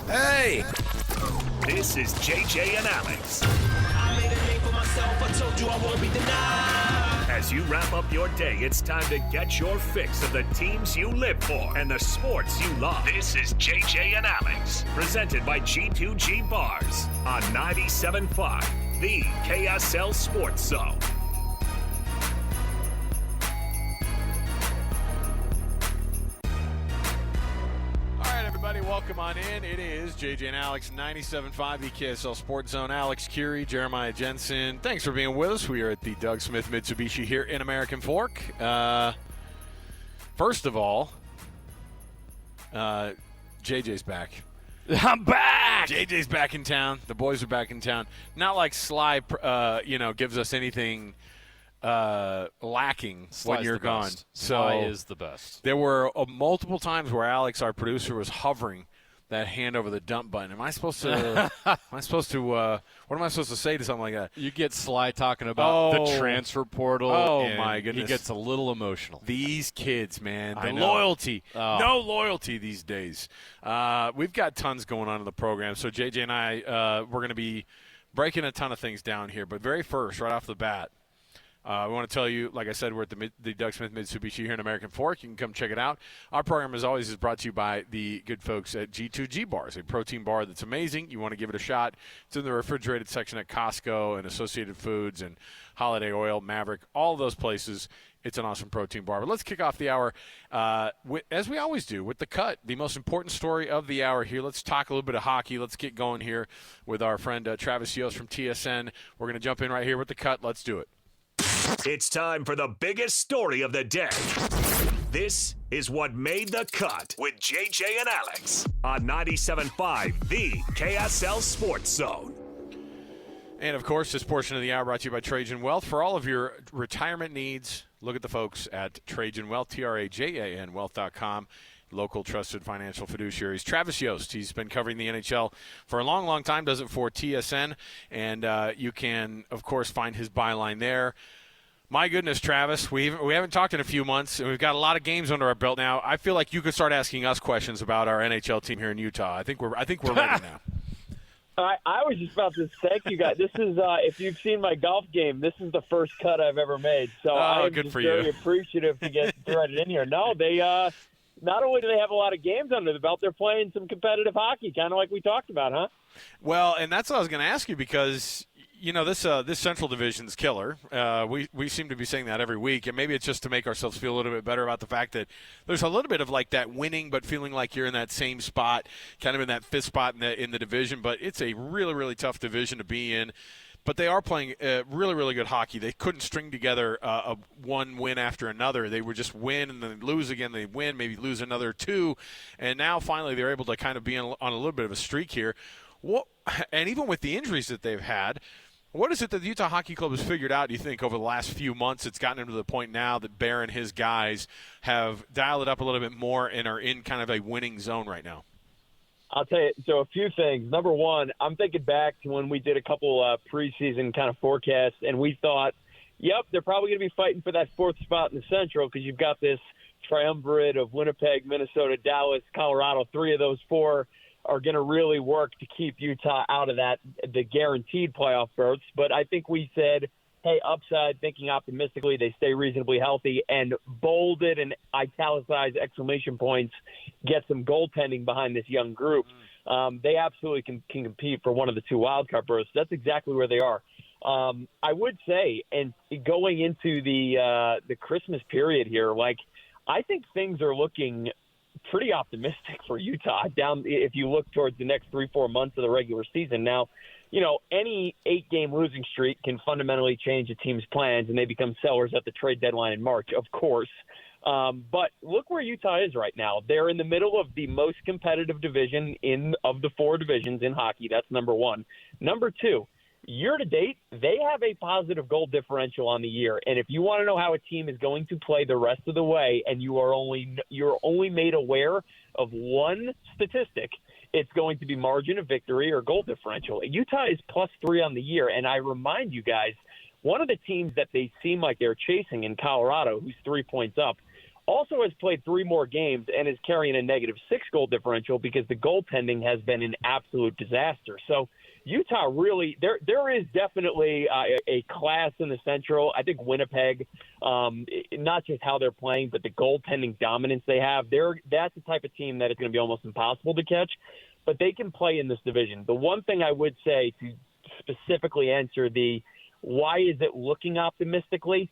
Hey! This is JJ and Alex. I made a name for myself, I told you I won't be denied. As you wrap up your day, it's time to get your fix of the teams you live for and the sports you love. This is JJ and Alex, presented by G2G Bars on 97.5, the KSL Sports Zone. Welcome on in. It is JJ and Alex, 97.5, the KSL Sports Zone. Alex, Kirry, Jeremiah, Jensen. Thanks for being with us. We are at the Doug Smith Mitsubishi here in American Fork. First of all, JJ's back. I'm back! JJ's back in town. The boys are back in town. Not like Sly, gives us anything lacking Sly's when you're the gone. best. So Sly is the best. There were multiple times where Alex, our producer, was hovering that hand over the dump button. Am I supposed to? What am I supposed to say to something like that? You get Sly talking about the transfer portal. Oh, and my goodness. He gets a little emotional. These kids, man, I the know. loyalty. Oh. No loyalty these days. We've got tons going on in the program. So JJ and I, we're going to be breaking a ton of things down here. But very first, right off the bat, we want to tell you, like I said, we're at the Doug Smith Mitsubishi here in American Fork. You can come check it out. Our program, as always, is brought to you by the good folks at G2G Bars, a protein bar that's amazing. You want to give it a shot. It's in the refrigerated section at Costco and Associated Foods and Holiday Oil, Maverick, all of those places. It's an awesome protein bar. But let's kick off the hour, as we always do, with the cut, the most important story of the hour here. Let's talk a little bit of hockey. Let's get going here with our friend Travis Yost from TSN. We're going to jump in right here with the cut. Let's do it. It's time for the biggest story of the day. This is what made the cut with JJ and Alex on 97.5, the KSL Sports Zone. And, of course, this portion of the hour brought to you by Trajan Wealth. For all of your retirement needs, look at the folks at Trajan Wealth, TRAJAN Wealth.com. Local trusted financial fiduciaries. Travis Yost, he's been covering the NHL for a long, long time, does it for TSN, and you can, of course, find his byline there. My goodness, Travis, we haven't talked in a few months, and we've got a lot of games under our belt now. I feel like you could start asking us questions about our NHL team here in Utah. I think we're ready now. I was just about to thank you guys. This is, if you've seen my golf game, this is the first cut I've ever made. So I'm just very appreciative to get threaded in here. No, they not only do they have a lot of games under the belt, they're playing some competitive hockey, kind of like we talked about, huh? Well, and that's what I was going to ask you because, this Central Division's killer. We seem to be saying that every week, and maybe it's just to make ourselves feel a little bit better about the fact that there's a little bit of like that winning but feeling like you're in that same spot, kind of in that fifth spot in the division. But it's a really, really tough division to be in. But they are playing really, really good hockey. They couldn't string together one win after another. They would just win and then lose again. They win, maybe lose another two. And now finally they're able to kind of be on a little bit of a streak here. And even with the injuries that they've had, what is it that the Utah Hockey Club has figured out, do you think, over the last few months? It's gotten them to the point now that Bear and his guys have dialed it up a little bit more and are in kind of a winning zone right now. I'll tell you, so a few things. Number one, I'm thinking back to when we did a couple preseason kind of forecasts, and we thought, yep, they're probably going to be fighting for that fourth spot in the Central because you've got this triumvirate of Winnipeg, Minnesota, Dallas, Colorado. Three of those four are going to really work to keep Utah out of the guaranteed playoff berths. But I think we said, hey, upside, thinking optimistically, they stay reasonably healthy, and bolded and italicized exclamation points, get some goaltending behind this young group. They absolutely can compete for one of the two wildcard berths. That's exactly where they are. I would say, and going into the Christmas period here, I think things are looking pretty optimistic for Utah if you look towards the next 3-4 months of the regular season. Now, any 8-game losing streak can fundamentally change a team's plans, and they become sellers at the trade deadline in March, of course. But look where Utah is right now. They're in the middle of the most competitive division of the 4 divisions in hockey. That's number one. Number two, year to date, they have a positive goal differential on the year. And if you want to know how a team is going to play the rest of the way, and you're only made aware of one statistic, it's going to be margin of victory or goal differential. Utah is +3 on the year. And I remind you guys, one of the teams that they seem like they're chasing in Colorado, who's 3 points up, also has played 3 more games and is carrying a -6 goal differential because the goaltending has been an absolute disaster. So Utah really there is definitely a class in the Central. I think Winnipeg, not just how they're playing, but the goaltending dominance they have. That's the type of team that is going to be almost impossible to catch, but they can play in this division. The one thing I would say to specifically answer the why is it looking optimistically,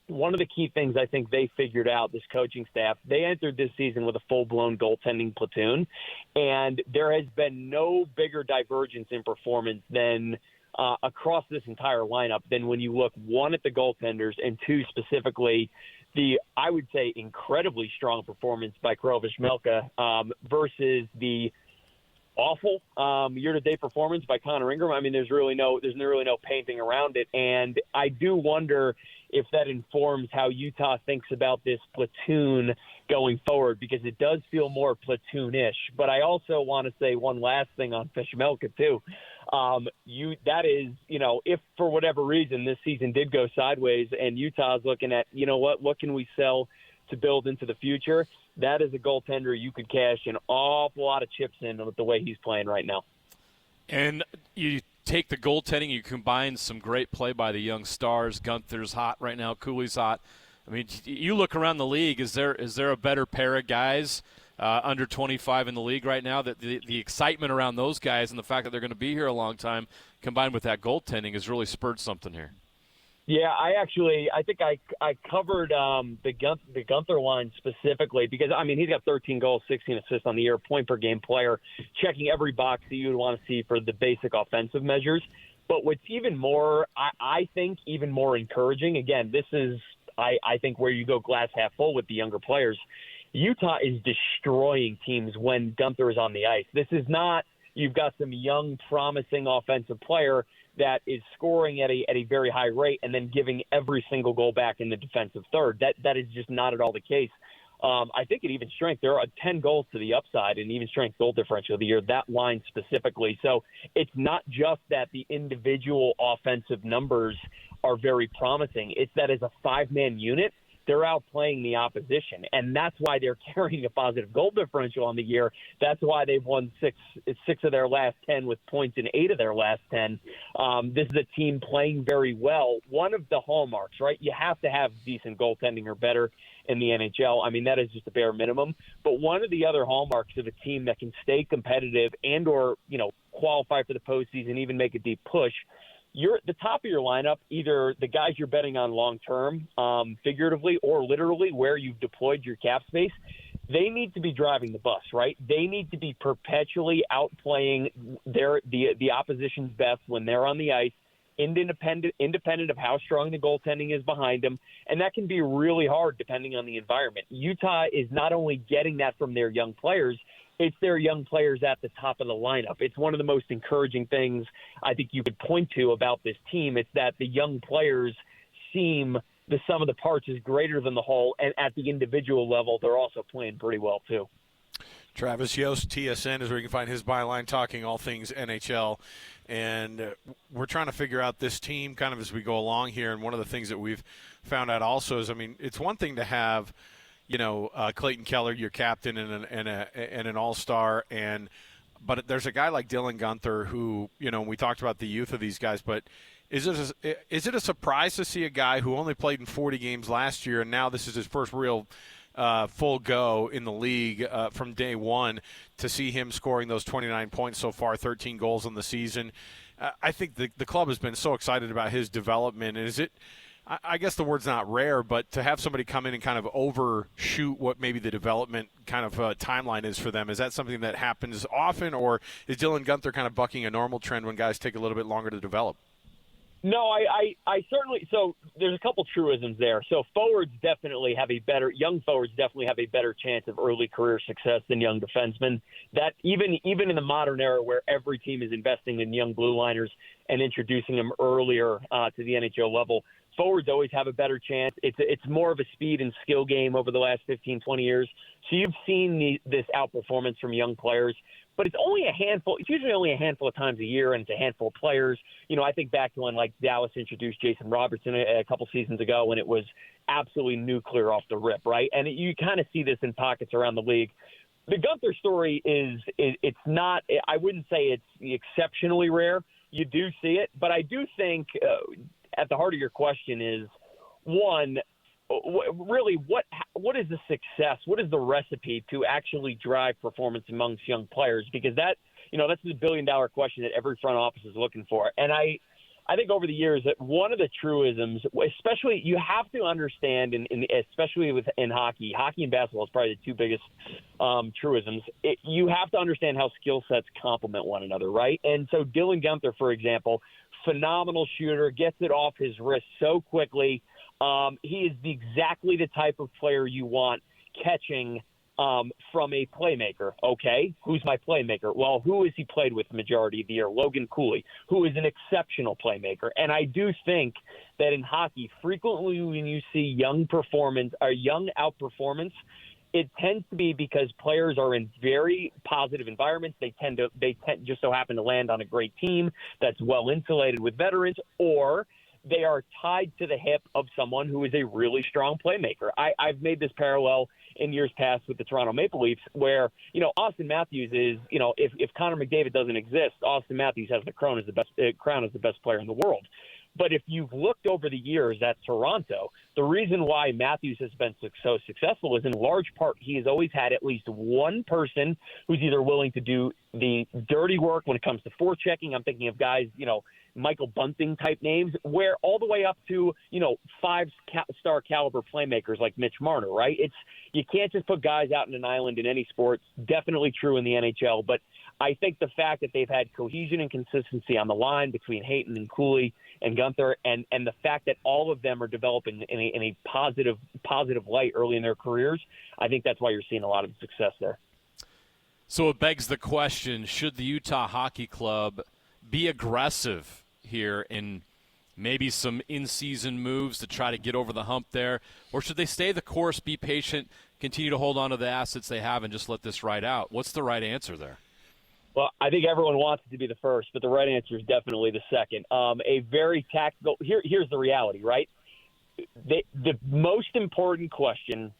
one of the key things I think they figured out, this coaching staff, they entered this season with a full-blown goaltending platoon, and there has been no bigger divergence in performance than across this entire lineup than when you look, 1, at the goaltenders, and 2, specifically, the, I would say, incredibly strong performance by Krovish Melka versus the awful year-to-date performance by Connor Ingram. I mean, there's really no painting around it, and I do wonder if that informs how Utah thinks about this platoon going forward, because it does feel more platoonish. But I also want to say one last thing on Fishmelka too. That is, if for whatever reason this season did go sideways and Utah's looking at, what can we sell to build into the future? That is a goaltender you could cash an awful lot of chips in with the way he's playing right now. And you take the goaltending, you combine some great play by the young stars. Gunther's hot right now. Cooley's hot. I mean, you look around the league, is there a better pair of guys under 25 in the league right now? That the excitement around those guys and the fact that they're going to be here a long time, combined with that goaltending, has really spurred something here. Yeah, I think I covered the Gunther line specifically because, I mean, he's got 13 goals, 16 assists on the year, point-per-game player, checking every box that you would want to see for the basic offensive measures. But what's even more, I think, even more encouraging, again, this is, I think, where you go glass half full with the younger players. Utah is destroying teams when Gunther is on the ice. This is not, you've got some young, promising offensive player that is scoring at a very high rate and then giving every single goal back in the defensive third. That is just not at all the case. I think at even strength, there are 10 goals to the upside in even strength goal differential of the year, that line specifically. So it's not just that the individual offensive numbers are very promising. It's that as a 5-man unit, they're outplaying the opposition, and that's why they're carrying a positive goal differential on the year. That's why they've won six of their last 10 with points in 8 of their last 10. This is a team playing very well. One of the hallmarks, right? You have to have decent goaltending or better in the NHL. I mean, that is just a bare minimum. But one of the other hallmarks of a team that can stay competitive and or, qualify for the postseason, even make a deep push, you're at the top of your lineup, either the guys you're betting on long-term, figuratively or literally, where you've deployed your cap space, they need to be driving the bus, right? They need to be perpetually outplaying the opposition's best when they're on the ice, independent of how strong the goaltending is behind them, and that can be really hard depending on the environment. Utah is not only getting that from their young players, it's their young players at the top of the lineup. It's one of the most encouraging things I think you could point to about this team. It's that the young players seem the sum of the parts is greater than the whole, and at the individual level, they're also playing pretty well too. Travis Yost, TSN, is where you can find his byline talking all things NHL. And we're trying to figure out this team kind of as we go along here. And one of the things that we've found out also is, I mean, it's one thing to have – Clayton Keller, your captain and an all-star, but there's a guy like Dylan Gunther who, we talked about the youth of these guys, but is it a surprise to see a guy who only played in 40 games last year and now this is his first real full go in the league from day one, to see him scoring those 29 points so far, 13 goals in the season? I think the club has been so excited about his development. And is it – I guess the word's not rare, but to have somebody come in and kind of overshoot what maybe the development kind of timeline is for them, is that something that happens often, or is Dylan Gunther kind of bucking a normal trend when guys take a little bit longer to develop? No, I certainly – so there's a couple truisms there. So young forwards definitely have a better chance of early career success than young defensemen. That even in the modern era where every team is investing in young blue liners and introducing them earlier to the NHL level, Forwards always have a better chance. It's more of a speed and skill game over the last 15, 20 years. So you've seen this outperformance from young players, but it's only a handful. It's usually only a handful of times a year, and it's a handful of players. I think back to when Dallas introduced Jason Robertson a couple seasons ago, when it was absolutely nuclear off the rip, right? And you kind of see this in pockets around the league. The Gunther story it's not. I wouldn't say it's exceptionally rare. You do see it, but I do think at the heart of your question is, one, really what is the success? What is the recipe to actually drive performance amongst young players? Because that's the billion-dollar question that every front office is looking for. And I think over the years that one of the truisms, especially you have to understand, especially in hockey and basketball is probably the two biggest truisms. You have to understand how skill sets complement one another, right? And so Dylan Gunther, for example, phenomenal shooter, gets it off his wrist so quickly. He is exactly the type of player you want catching from a playmaker. Okay, who's my playmaker? Well, who has he played with the majority of the year? Logan Cooley, who is an exceptional playmaker. And I do think that in hockey, frequently when you see young outperformance, it tends to be because players are in very positive environments. They tend just so happen to land on a great team that's well insulated with veterans, or they are tied to the hip of someone who is a really strong playmaker. I've made this parallel in years past with the Toronto Maple Leafs, where Austin Matthews is if Connor McDavid doesn't exist, Austin Matthews has the crown as the best player in the world. But if you've looked over the years at Toronto, the reason why Matthews has been so successful is in large part he has always had at least one person who's either willing to do the dirty work when it comes to forechecking. I'm thinking of guys, Michael Bunting type names, where all the way up to, 5-star caliber playmakers like Mitch Marner, right? You can't just put guys out in an island in any sport. Definitely true in the NHL, but I think the fact that they've had cohesion and consistency on the line between Hayton and Cooley and Gunther, and the fact that all of them are developing in a positive light early in their careers, I think that's why you're seeing a lot of success there. So it begs the question, should the Utah Hockey Club be aggressive here in maybe some in-season moves to try to get over the hump there, or should they stay the course, be patient, continue to hold on to the assets they have, and just let this ride out? What's the right answer there? Well, I think everyone wants it to be the first, but the right answer is definitely the second. A very tactical – here's the reality, right? The most important question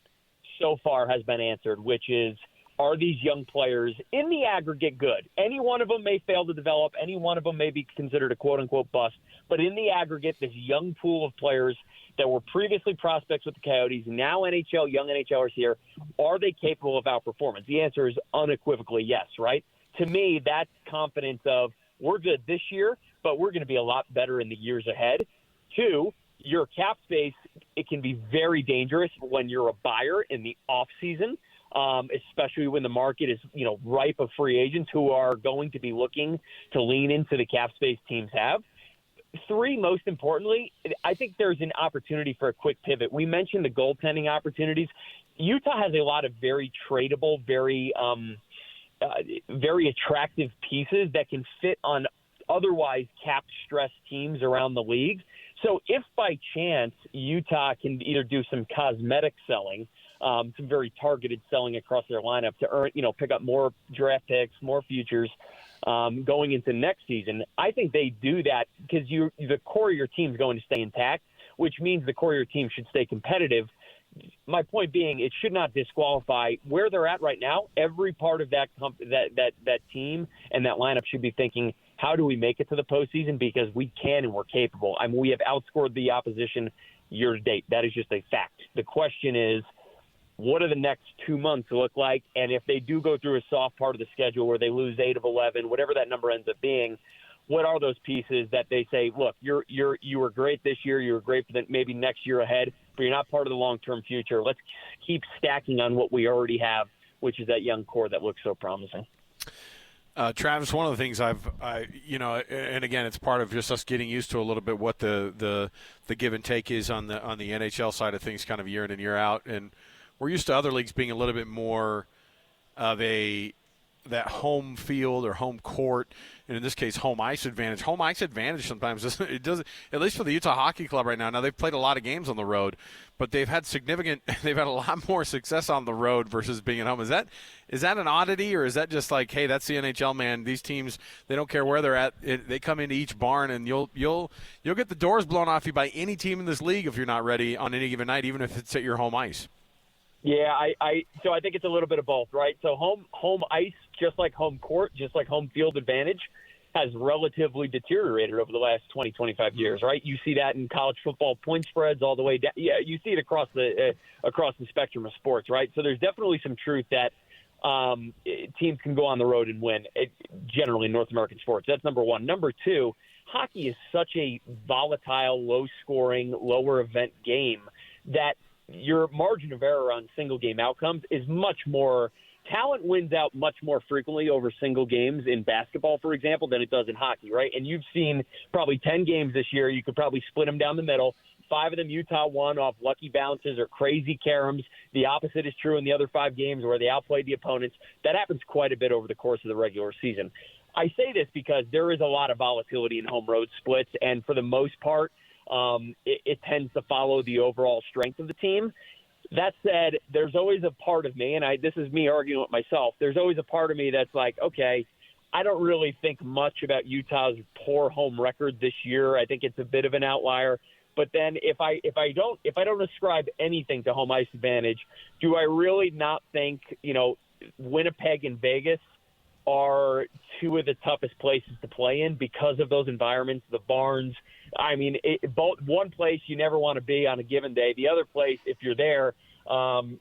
so far has been answered, which is, are these young players in the aggregate good? Any one of them may fail to develop. Any one of them may be considered a quote-unquote bust. But in the aggregate, this young pool of players that were previously prospects with the Coyotes, now young NHLers here, are they capable of outperformance? The answer is unequivocally yes, right? To me, that's confidence of we're good this year, but we're going to be a lot better in the years ahead. Two, your cap space, it can be very dangerous when you're a buyer in the off season. Especially when the market is, ripe of free agents who are going to be looking to lean into the cap space teams have. Three, most importantly, I think there's an opportunity for a quick pivot. We mentioned the goaltending opportunities. Utah has a lot of very tradable, very attractive pieces that can fit on otherwise cap-stressed teams around the league. So if by chance Utah can either do some cosmetic selling, some very targeted selling across their lineup to earn, pick up more draft picks, more futures going into next season, I think they do that because the core of your team is going to stay intact, which means the core of your team should stay competitive. My point being, it should not disqualify where they're at right now. Every part of that team and that lineup should be thinking, how do we make it to the postseason? Because we can and we're capable. I mean, we have outscored the opposition year to date. That is just a fact. The question is, what do the next 2 months look like? And if they do go through a soft part of the schedule where they lose 8 of 11, whatever that number ends up being, what are those pieces that they say, look, you were great this year, you were great for maybe next year ahead, but you're not part of the long-term future. Let's keep stacking on what we already have, which is that young core that looks so promising. Travis, one of the things and again, it's part of just us getting used to a little bit what the give and take is on the NHL side of things, kind of year in and year out, and we're used to other leagues being a little bit more of a that home field or home court, and in this case, home ice advantage. Home ice advantage sometimes it doesn't. At least for the Utah Hockey Club right now. Now they've played a lot of games on the road, but they've had a lot more success on the road versus being at home. Is that an oddity, or is that just like, hey, that's the NHL, man? These teams, they don't care where they're at. They come into each barn, and you'll get the doors blown off you by any team in this league if you're not ready on any given night, even if it's at your home ice. Yeah, so I think it's a little bit of both, right? So home ice, just like home court, just like home field advantage, has relatively deteriorated over the last 20, 25 years, right? You see that in college football point spreads all the way down. Yeah, you see it across the spectrum of sports, right? So there's definitely some truth that teams can go on the road and win, generally in North American sports. That's number one. Number two, hockey is such a volatile, low-scoring, lower-event game that your margin of error on single-game outcomes is much more – talent wins out much more frequently over single games in basketball, for example, than it does in hockey, right? And you've seen probably 10 games this year. You could probably split them down the middle. 5 of them Utah won off lucky bounces or crazy caroms. The opposite is true in the other 5 games where they outplayed the opponents. That happens quite a bit over the course of the regular season. I say this because there is a lot of volatility in home-road splits, and for the most part, it tends to follow the overall strength of the team. That said, there's always a part of me, and this is me arguing with myself, there's always a part of me that's like, okay, I don't really think much about Utah's poor home record this year. I think it's a bit of an outlier. But then if I don't ascribe anything to home ice advantage, do I really not think, Winnipeg and Vegas are 2 of the toughest places to play in because of those environments, the barns? I mean, one place you never want to be on a given day. The other place, if you're there,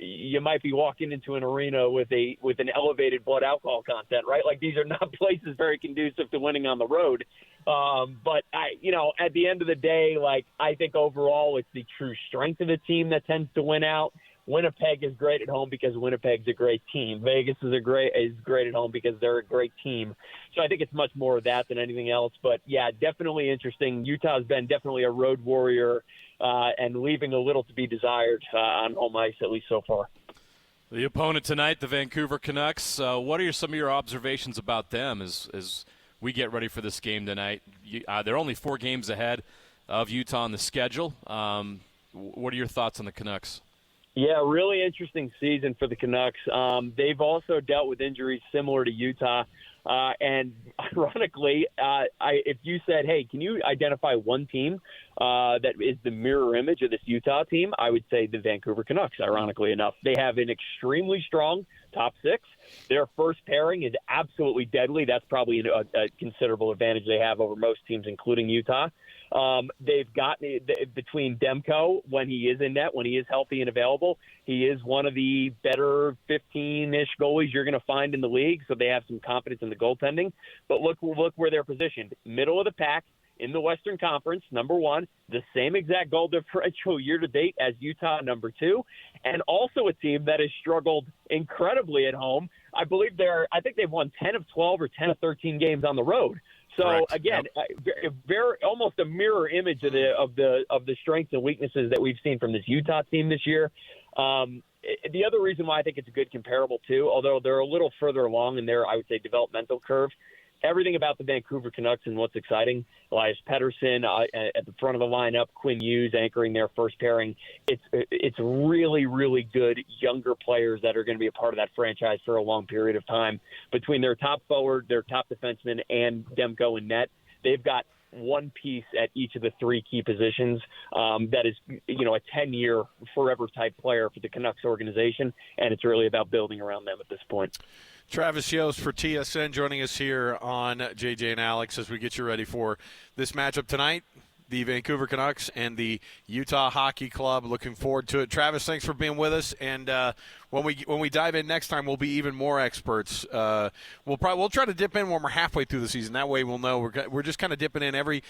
you might be walking into an arena with an elevated blood alcohol content, right? Like, these are not places very conducive to winning on the road. But at the end of the day, like, I think overall it's the true strength of the team that tends to win out. Winnipeg is great at home because Winnipeg's a great team. Vegas is great at home because they're a great team. So I think it's much more of that than anything else. But, yeah, definitely interesting. Utah's been definitely a road warrior and leaving a little to be desired on home ice, at least so far. The opponent tonight, the Vancouver Canucks. What are some of your observations about them as we get ready for this game tonight? They're only 4 games ahead of Utah on the schedule. What are your thoughts on the Canucks? Yeah, really interesting season for the Canucks. They've also dealt with injuries similar to Utah. And ironically, if you said, hey, can you identify one team that is the mirror image of this Utah team, I would say the Vancouver Canucks, ironically enough. They have an extremely strong top 6. Their first pairing is absolutely deadly. That's probably a considerable advantage they have over most teams, including Utah. They've got between Demko, when he is in net, when he is healthy and available, he is one of the better 15-ish goalies you're going to find in the league, so they have some confidence in the goaltending. But look where they're positioned. Middle of the pack in the Western Conference, number 1, the same exact goal differential year-to-date as Utah, number 2, and also a team that has struggled incredibly at home. I think they've won 10 of 12 or 10 of 13 games on the road. So Correct. Again, very almost a mirror image of the strengths and weaknesses that we've seen from this Utah team this year. The other reason why I think it's a good comparable too, although they're a little further along in their, I would say, developmental curve. Everything about the Vancouver Canucks and what's exciting, Elias Pettersson at the front of the lineup, Quinn Hughes anchoring their first pairing. It's really, really good younger players that are going to be a part of that franchise for a long period of time. Between their top forward, their top defenseman, and Demko in net, they've got one piece at each of the 3 key positions that is, a 10-year forever type player for the Canucks organization, and it's really about building around them at this point. Travis Yost for TSN joining us here on JJ and Alex as we get you ready for this matchup tonight, the Vancouver Canucks and the Utah Hockey Club. Looking forward to it. Travis, thanks for being with us. And when we dive in next time, we'll be even more experts. We'll try to dip in when we're halfway through the season. That way, we'll know we're just kind of dipping in every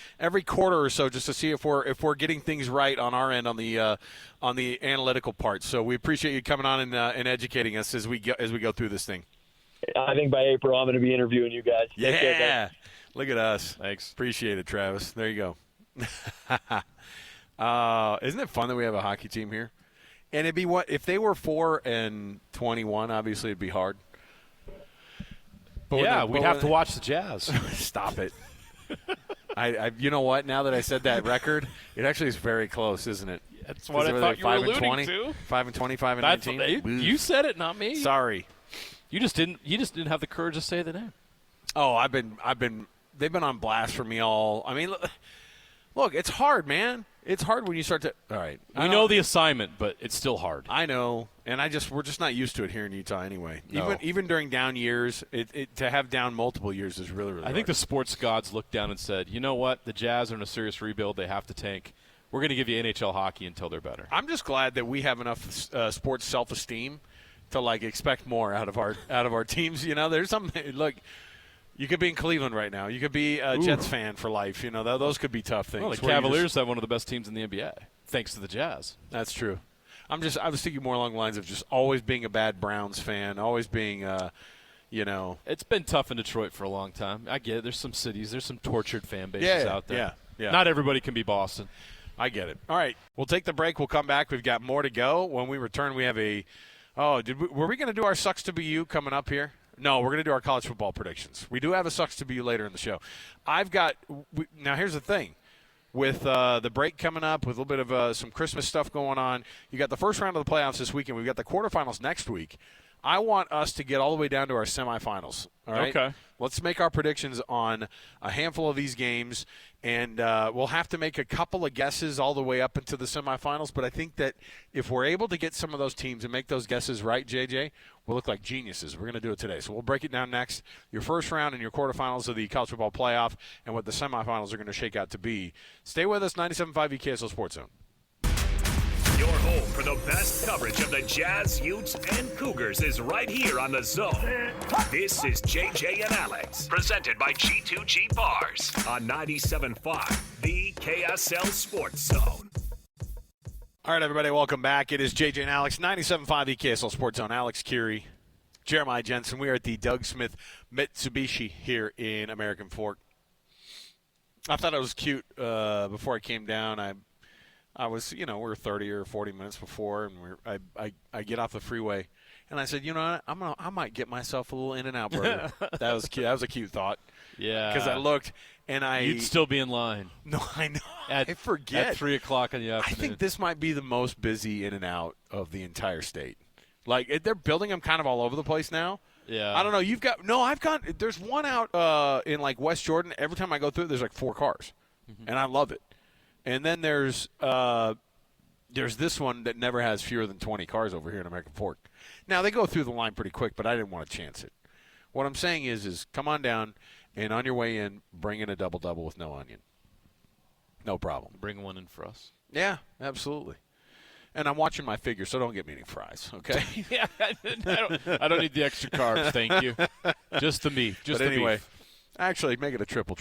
quarter or so just to see if we're getting things right on our end on the analytical part. So we appreciate you coming on and educating us as we go through this thing. I think by April I'm going to be interviewing you guys. Yeah. Look at us. Thanks. Appreciate it, Travis. There you go. Isn't it fun that we have a hockey team here? And it'd be if they were 4-21, obviously it'd be hard. Yeah, we'd have to watch the Jazz. Stop it. You know what? Now that I said that record, it actually is very close, isn't it? That's what I thought you were alluding 20? to. 5 and 20, 5 and 19. You said it, not me. Sorry. You just didn't have the courage to say the name. Oh, they've been on blast for me all. I mean, look, it's hard, man. It's hard when you start to. All right, we know the assignment, but it's still hard. I know, and we're just not used to it here in Utah anyway. No. Even during down years, to have down multiple years is really, really. I think the sports gods looked down and said, "You know what? The Jazz are in a serious rebuild. They have to tank. We're going to give you NHL hockey until they're better." I'm just glad that we have enough sports self-esteem to expect more out of our teams. You know, there's something. Look, you could be in Cleveland right now. You could be a Jets fan for life. You know, those could be tough things. Well, the Cavaliers have one of the best teams in the NBA, thanks to the Jazz. That's true. I was thinking more along the lines of just always being a bad Browns fan, always being, It's been tough in Detroit for a long time. I get it. There's some cities, there's some tortured fan bases out there. Yeah. Not everybody can be Boston. I get it. All right, we'll take the break. We'll come back. We've got more to go. When we return, we have were we going to do our Sucks to Be You coming up here? No, we're going to do our college football predictions. We do have a Sucks to Be You later in the show. Now here's the thing. With the break coming up, with a little bit of some Christmas stuff going on, you got the first round of the playoffs this weekend. We've got the quarterfinals next week. I want us to get all the way down to our semifinals. All right? Okay. Let's make our predictions on a handful of these games, and we'll have to make a couple of guesses all the way up into the semifinals. But I think that if we're able to get some of those teams and make those guesses right, JJ, we'll look like geniuses. We're going to do it today. So we'll break it down next. Your first round and your quarterfinals of the college football playoff and what the semifinals are going to shake out to be. Stay with us, 97.5 EKSL Sports Zone. Your home for the best coverage of the Jazz, Utes, and Cougars is right here on The Zone. This is JJ and Alex, presented by G2G Bars on 97.5, the KSL Sports Zone. All right, everybody, welcome back. It is JJ and Alex, 97.5 EKSL Sports Zone. Alex Kirry, Jeremiah Jensen. We are at the Doug Smith Mitsubishi here in American Fork. I thought it was cute before I came down. I was, we're 30 or 40 minutes before, and I get off the freeway, and I said, I might get myself a little In-N-Out burger. That was cute. That was a cute thought. Yeah. Because I looked, and You'd still be in line. No, I know. I forget. At 3 o'clock in the afternoon. I think this might be the most busy In-N-Out of the entire state. They're building them kind of all over the place now. Yeah. I don't know. There's one out in West Jordan. Every time I go through it, there's 4 cars, and I love it. And then there's this one that never has fewer than 20 cars over here in American Fork. Now, they go through the line pretty quick, but I didn't want to chance it. What I'm saying is come on down, and on your way in, bring in a double-double with no onion. No problem. Bring one in for us. Yeah, absolutely. And I'm watching my figure, so don't get me any fries, okay? Yeah, I don't need the extra carbs, thank you. Just the meat. Beef. Actually, make it a triple.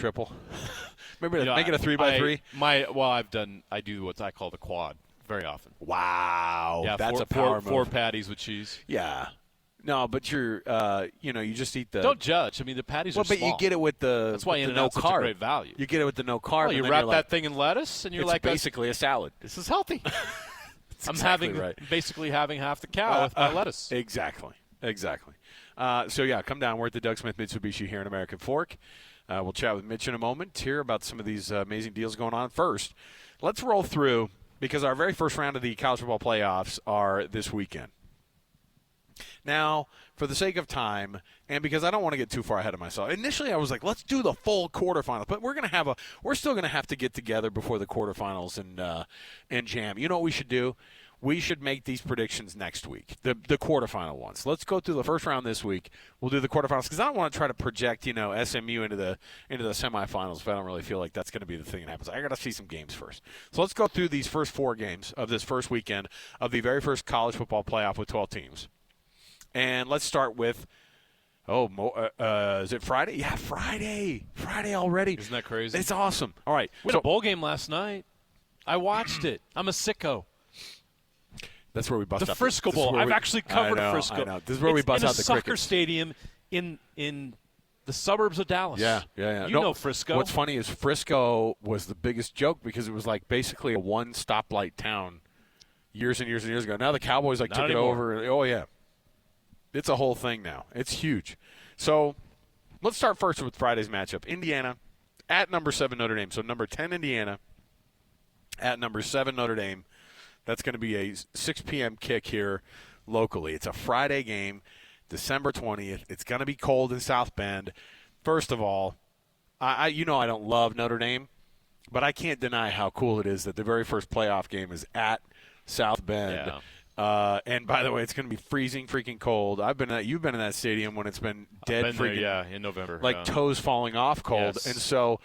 Maybe make it a 3x3. I do what I call the quad very often. Wow, yeah, that's a power move. 4 patties with cheese. Yeah, no, but you're, you just eat the. Don't judge. I mean, the patties are small. But you get it with the. That's why In-N-Out's such a great value. You get it with the no carb. Well, you wrap that thing in lettuce, and you're it's basically a salad. This is healthy. I'm basically having half the cow with my lettuce. Exactly. Come down. We're at the Doug Smith Mitsubishi here in American Fork. We'll chat with Mitch in a moment, hear about some of these amazing deals going on. First, let's roll through, because our very first round of the college football playoffs are this weekend. Now, for the sake of time, and because I don't want to get too far ahead of myself, initially I was like, let's do the full quarterfinals, but we're still going to have to get together before the quarterfinals and jam. You know what we should do? We should make these predictions next week, the quarterfinal ones. Let's go through the first round this week. We'll do the quarterfinals, because I don't want to try to project, SMU into the semifinals if I don't really feel like that's going to be the thing that happens. I got to see some games first. So let's go through these first 4 games of this first weekend of the very first college football playoff with 12 teams. And let's start with, is it Friday? Yeah, Friday already. Isn't that crazy? It's awesome. All right. We had a bowl game last night. I watched it. I'm a sicko. That's where we bust the out Frisco Bowl. I've actually covered Frisco. I know. This is where we bust out the crickets. It's in a soccer stadium in the suburbs of Dallas. Yeah. You know Frisco. What's funny is Frisco was the biggest joke because it was basically a one stoplight town years and years and years ago. Now the Cowboys took it over. Oh yeah, it's a whole thing now. It's huge. So Let's start first with Friday's matchup. Indiana at number 7 Notre Dame. So number 10 Indiana at number 7 Notre Dame. That's going to be a 6 p.m. kick here locally. It's a Friday game, December 20th. It's going to be cold in South Bend. First of all, I don't love Notre Dame, but I can't deny how cool it is that the very first playoff game is at South Bend. Yeah. And by the way, it's going to be freezing freaking cold. You've been in that stadium when it's been dead freaking there, in November. like toes falling off cold. Yes. And so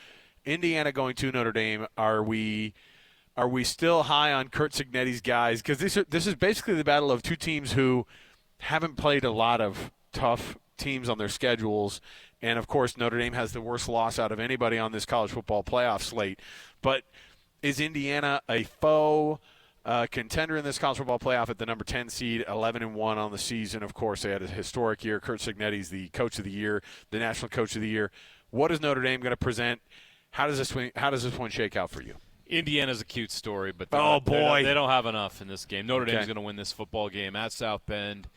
Indiana going to Notre Dame, are we still high on Curt Cignetti's guys? Because this is basically the battle of two teams who haven't played a lot of tough teams on their schedules. And, of course, Notre Dame has the worst loss out of anybody on this college football playoff slate. But is Indiana a faux contender in this college football playoff at the number 10 seed, 11-1 on the season? Of course, they had a historic year. Curt Cignetti's the coach of the year, the national coach of the year. What is Notre Dame going to present? How does this one shake out for you? Indiana's a cute story, but boy, they don't have enough in this game. Notre Okay. Dame's going to win this football game at South Bend.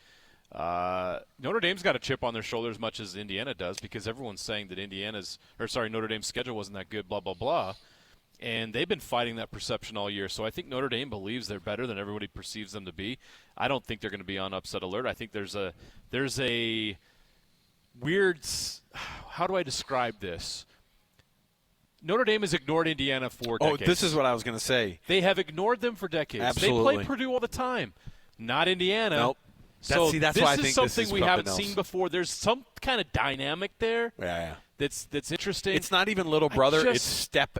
Notre Dame's got a chip on their shoulder as much as Indiana does, because everyone's saying that Notre Dame's schedule wasn't that good, blah, blah, blah. And they've been fighting that perception all year. So I think Notre Dame believes they're better than everybody perceives them to be. I don't think they're going to be on upset alert. I think there's a weird – how do I describe this? Notre Dame has ignored Indiana for decades. Oh, this is what I was going to say. They have ignored them for decades. Absolutely. They play Purdue all the time. Not Indiana. Nope. So that's this why I is think something this is we something haven't else. seen before. There's some kind of dynamic there Yeah. that's interesting. It's not even little brother. just- It's step.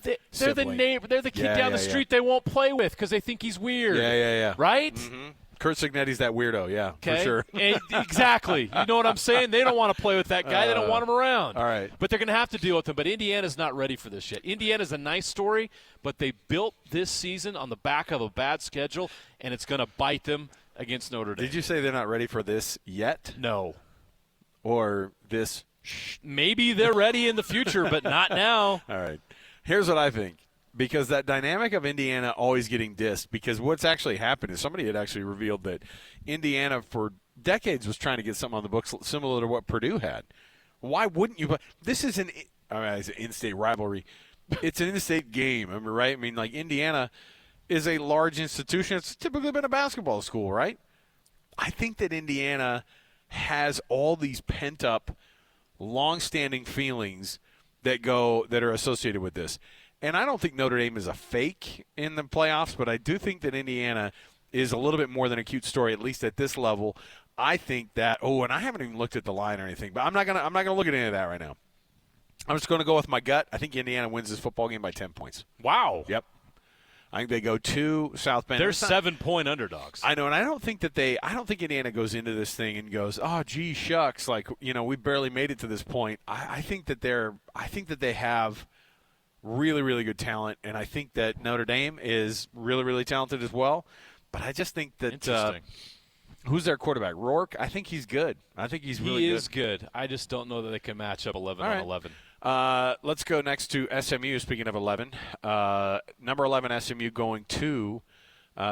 They're the sibling. neighbor. They're the kid Yeah, down the yeah, street they won't play with because they think he's weird. Yeah. Right? Mm-hmm. Curt Cignetti's that weirdo. Yeah, Okay. for sure. And exactly. You know what I'm saying? They don't want to play with that guy. They don't want him around. all right. But they're going to have to deal with him. But Indiana's not ready for this yet. Indiana's a nice story, but they built this season on the back of a bad schedule, and it's going to bite them against Notre Dame. Did you say they're not ready for this yet, No. or this? Maybe they're ready in the future, but not now. All right. Here's what I think. Because that dynamic of Indiana always getting dissed, because what's actually happened is somebody had actually revealed that Indiana for decades was trying to get something on the books similar to what Purdue had. Why wouldn't you? This is it's an in-state rivalry. It's an in-state game, right? I mean, like, Indiana is a large institution. It's typically been a basketball school, right? I think that Indiana has all these pent-up, long-standing feelings that are associated with this. And I don't think Notre Dame is a fake in the playoffs, but I do think that Indiana is a little bit more than a cute story, at least at this level. I think that. Oh, and I haven't even looked at the line or anything, but I'm not gonna look at any of that right now. I'm just gonna go with my gut. I think Indiana wins this football game by 10 points. Wow. Yep. I think they go to South Bend. They're 7-point underdogs. I know, and I don't think Indiana goes into this thing and goes, "Oh, gee, shucks, like, we barely made it to this point." I think that they have really, really good talent, and I think that Notre Dame is really, really talented as well. But I just think that Interesting. Who's their quarterback? Rourke? I think he's good. I think he's really good. He is good. I just don't know that they can match up 11 All on right. 11. Let's go next to SMU, speaking of 11. Number 11 SMU going to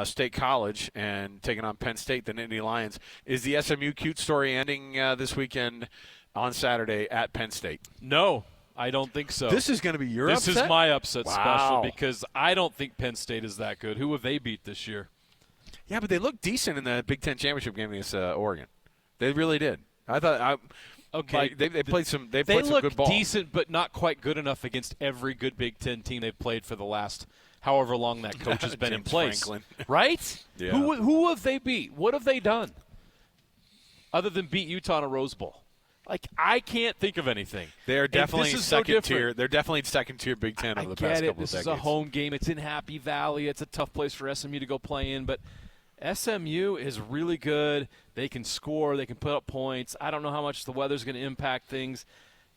State College and taking on Penn State, the Nittany Lions. Is the SMU cute story ending this weekend on Saturday at Penn State? No, I don't think so. This is going to be your This upset? is my upset Wow. special because I don't think Penn State is that good. Who have they beat this year? Yeah, but they looked decent in the Big Ten championship game against Oregon. They really did. I thought. Okay, they played some. They They played some look good ball. decent, but not quite good enough against every good Big Ten team they've played for the last however long that coach has been in James place. Franklin. Right? Yeah. Who have they beat? What have they done other than beat Utah in a Rose Bowl? Like, I can't think of anything. They're And definitely this is so second tier. different. They're definitely second tier Big Ten over the past get it. couple This of is decades. a home game. It's in Happy Valley. It's a tough place for SMU to go play in, but SMU is really good. They can score. They can put up points. I don't know how much the weather's going to impact things.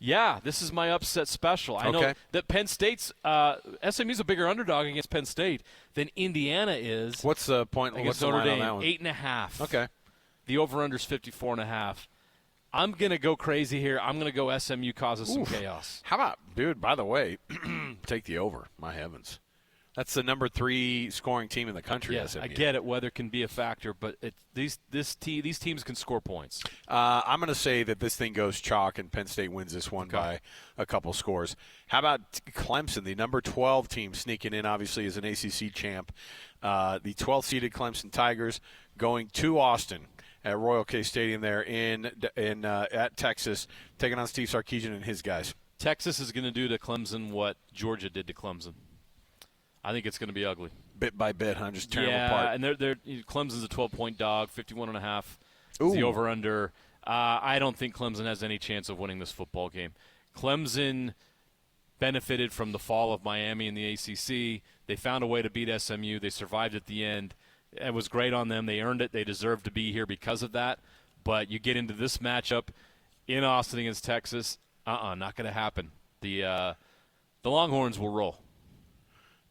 Yeah, this is my upset special. I know Okay. that Penn State's SMU's a bigger underdog against Penn State than Indiana is What's the point? What's against the Notre line Dame. on that one? 8.5. Okay. The over/under's 54.5. I'm going to go crazy here. I'm going to go SMU causes some chaos. How about, dude, by the way, take the over. My heavens. That's the number 3 scoring team in the country. Yeah, I get it. Weather can be a factor, but these teams can score points. I'm going to say that this thing goes chalk, and Penn State wins this one by a couple scores. How about Clemson, the number 12 team, sneaking in, obviously, as an ACC champ? The 12th-seeded Clemson Tigers going to Austin at Royal K Stadium there at Texas, taking on Steve Sarkisian and his guys. Texas is going to do to Clemson what Georgia did to Clemson. I think it's going to be ugly. Bit by bit, huh? Just tearing them yeah, apart. and Clemson's a 12-point dog, 51.5 is the over-under. I don't think Clemson has any chance of winning this football game. Clemson benefited from the fall of Miami in the ACC. They found a way to beat SMU. They survived at the end. It was great on them. They earned it. They deserve to be here because of that. But you get into this matchup in Austin against Texas, not going to happen. The Longhorns will roll.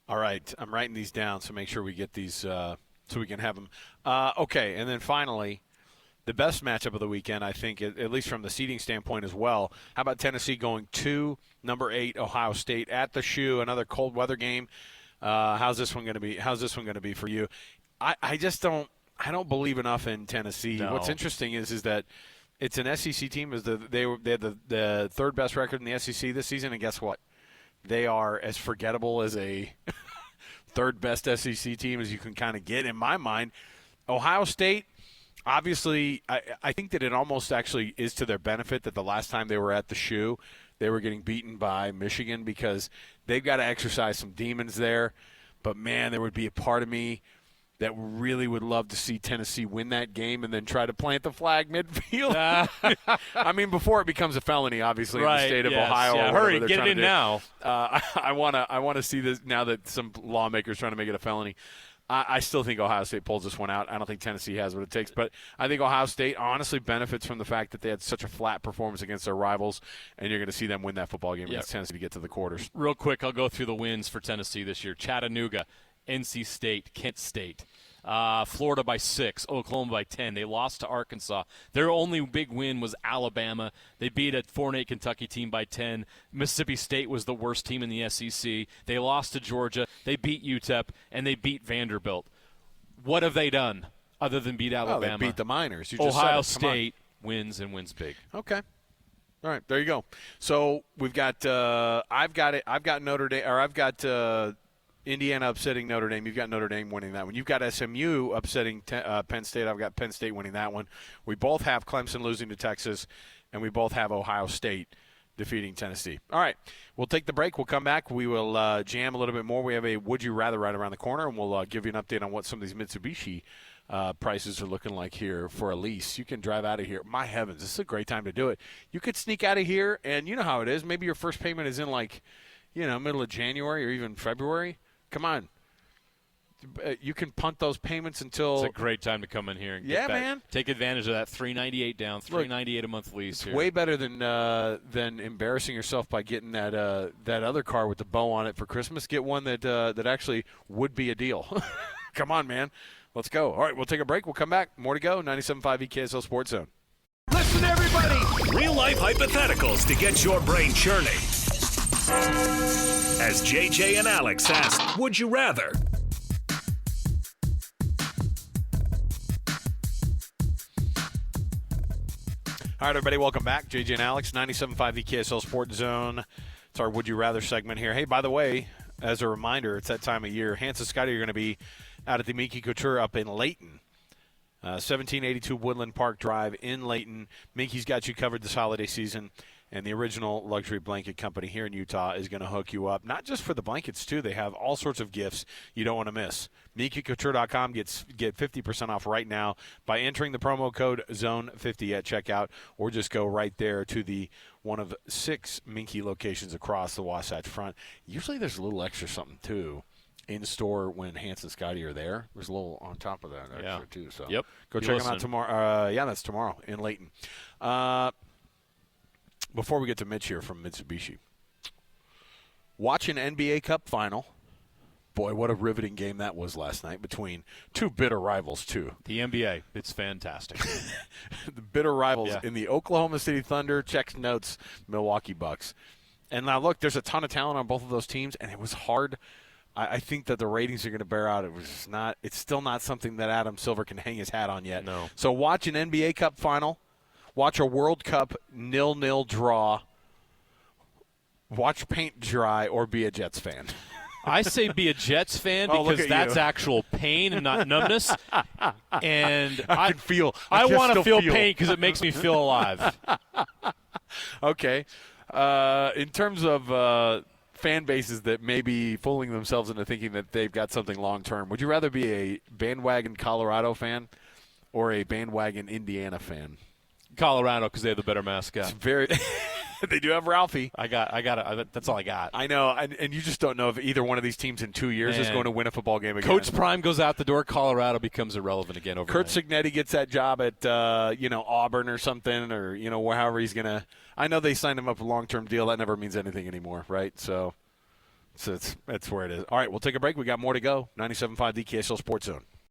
All right, I'm writing these down, so make sure we get these so we can have them. Okay, and then finally, the best matchup of the weekend, I think, at least from the seeding standpoint as well. How about Tennessee going to number 8 Ohio State at the Shoe, another cold weather game? How's this one going to be? How's this one going to be for you? I just don't believe enough in Tennessee. No. What's interesting is that it's an SEC team. They had the third best record in the SEC this season, and guess what? They are as forgettable as a third-best SEC team as you can kind of get in my mind. Ohio State, obviously, I think that it almost actually is to their benefit that the last time they were at the Shoe, they were getting beaten by Michigan because they've got to exercise some demons there. But, man, there would be a part of me that really would love to see Tennessee win that game and then try to plant the flag midfield. I mean, before it becomes a felony, obviously, in the state of Ohio. Yeah, hurry, get it in now. I want to see this now that some lawmakers trying to make it a felony. I still think Ohio State pulls this one out. I don't think Tennessee has what it takes, but I think Ohio State honestly benefits from the fact that they had such a flat performance against their rivals, and you're going to see them win that football game against Tennessee to get to the quarters. Real quick, I'll go through the wins for Tennessee this year. Chattanooga, NC State, Kent State. Florida by 6, Oklahoma by 10. They lost to Arkansas. Their only big win was Alabama. They beat a 4-8 Kentucky team by 10. Mississippi State was the worst team in the SEC. They lost to Georgia. They beat UTEP, and they beat Vanderbilt. What have they done other than beat Alabama? Well, they beat the Miners. You just Ohio said it. Come on. State wins and wins big. Okay. All right, there you go. So we've got I've got Notre Dame, or I've got Indiana upsetting Notre Dame. You've got Notre Dame winning that one. You've got SMU upsetting Penn State. I've got Penn State winning that one. We both have Clemson losing to Texas, and we both have Ohio State defeating Tennessee. All right, we'll take the break. We'll come back. We will jam a little bit more. We have a Would You Rather right around the corner, and we'll give you an update on what some of these Mitsubishi prices are looking like here for a lease. You can drive out of here. My heavens, this is a great time to do it. You could sneak out of here, and you know how it is. Maybe your first payment is in middle of January or even February. Come on. You can punt those payments until It's a great time to come in here and get that. Man. Take advantage of that $398 down, $398 a month lease. It's here. way better than embarrassing yourself by getting that other car with the bow on it for Christmas. Get one that actually would be a deal. Come on, man. Let's go. All right, we'll take a break. We'll come back. More to go. 97.5 EKSL Sports Zone. Listen, everybody. Real-life hypotheticals to get your brain churning. As JJ and Alex ask, would you rather? All right, everybody, welcome back. JJ and Alex, 97.5 EKSL Sports Zone. It's our Would You Rather segment here. Hey, by the way, as a reminder, it's that time of year. Hans and Scotty are going to be out at the Minky Couture up in Layton. 1782 Woodland Park Drive in Layton. Minky's got you covered this holiday season. And the original luxury blanket company here in Utah is going to hook you up, not just for the blankets, too. They have all sorts of gifts you don't want to miss. MinkyCouture.com get 50% off right now by entering the promo code ZONE50 at checkout, or just go right there to the one of 6 Minky locations across the Wasatch Front. Usually there's a little extra something, too, in store when Hans and Scotty are there. There's a little on top of that extra, too. So Yep. Go check them out tomorrow. That's tomorrow in Layton. Before we get to Mitch here from Mitsubishi, watch an NBA Cup final. Boy, what a riveting game that was last night between two bitter rivals, too. The NBA, it's fantastic. The bitter rivals in the Oklahoma City Thunder, checks notes, Milwaukee Bucks. And now, look, there's a ton of talent on both of those teams, and it was hard I think that the ratings are going to bear out. It's still not something that Adam Silver can hang his hat on yet. No. So watch an NBA Cup final, watch a World Cup 0-0 draw, watch paint dry, or be a Jets fan. I say be a Jets fan Oh, look because at that's you. actual pain and not numbness. And I can feel. I can want to still feel pain because it makes me feel alive. Okay. In terms of fan bases that may be fooling themselves into thinking that they've got something long-term, would you rather be a bandwagon Colorado fan or a bandwagon Indiana fan? Colorado because they have the better mascot. It's very they do have Ralphie. I got it. That's all I got. I know, and you just don't know if either one of these teams in 2 years is Man. going to win a football game again. Coach Prime goes out the door. Colorado becomes irrelevant again overnight. Kurt Cignetti gets that job at Auburn or something, or however he's going to. I know they signed him up a long-term deal. That never means anything anymore, right? So that's where it is. All right, we'll take a break. We got more to go. 97.5 DKSL Sports Zone.